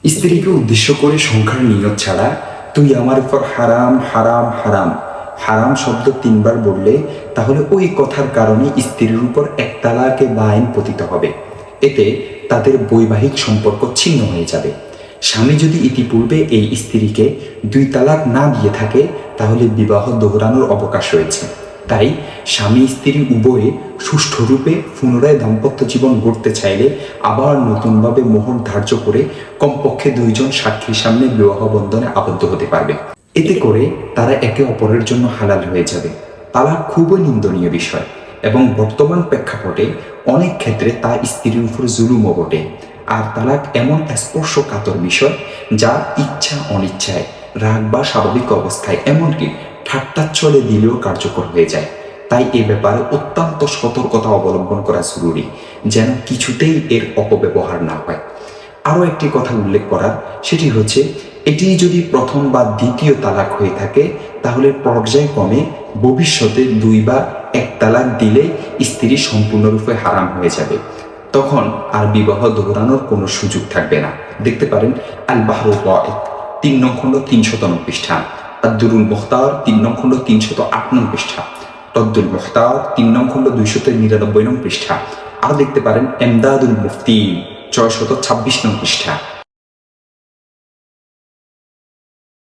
স্ত্রীকে উদ্দেশ্য করে সংখ্যার নিয়ত ছাড়া তুই আমার উপর হারাম হারাম হারাম হারাম শব্দ 3বার বললে তাহলে ওই কথার কারণে স্ত্রীর উপর এক তালাকে বাইন পতিত হবে। এতে তাদের বৈবাহিক সম্পর্ক ছিন্ন হয়ে যাবে। স্বামী যদি ইতিপূর্বে এই স্ত্রীকে 2 তালাক না দিয়ে থাকে তাহলে বিবাহ দোহরানোর অবকাশ রয়েছে। তাই স্বামী স্ত্রী উভয়ে সুষ্ঠুরূপে পুনরায় দাম্পত্য জীবন গড়তে চাইলে আবার নতুনভাবে মোহর ধার্য করে কমপক্ষে 2 জন সাক্ষীর সামনে বিবাহ বন্ধনে আবদ্ধ হতে পারবে। এতে করে তারা একে অপরের জন্য হালাল হয়ে যাবে। তালাক খুবই নিন্দনীয় বিষয় এবং বর্তমান প্রেক্ষাপটে অনেক ক্ষেত্রে তা স্ত্রীর উপর জুলুমও বটে। আর তালাক এমন স্পর্শকাতর বিষয় যা ইচ্ছা অনিচ্ছায়, রাগ বা স্বাভাবিক অবস্থায়, এমনকি ঠাট্টাচ্ছলে দিলেও কার্যকর হয়ে যায়। তাই এ ব্যাপারে অত্যন্ত সতর্কতা অবলম্বন করা জরুরি, যেন কিছুতেই এর অপব্যবহার না হয়। আরও একটি কথা উল্লেখ করার, সেটি হচ্ছে এটি যদি প্রথম বা দ্বিতীয় তালাক হয়ে থাকে তাহলে পর্যায়ক্রমে ভবিষ্যতে 2 বা 1 তালাক দিলে স্ত্রী সম্পূর্ণরূপে হারাম হয়ে যাবে। তখন আর বিবাহ দোহরানোর কোনো সুযোগ থাকবে না। দেখতে পারেন আল বাহরুল রাইক 3 নং খণ্ড 309 পৃষ্ঠা, আদ-দুরুল মুখতার 3 নং খণ্ড 308 নং পৃষ্ঠা, রদ্দুল মুখতার 3 নং খণ্ড 299 নং পৃষ্ঠা। আর দেখতে পারেন এমদাদুল মুফতি 626 নং পৃষ্ঠা।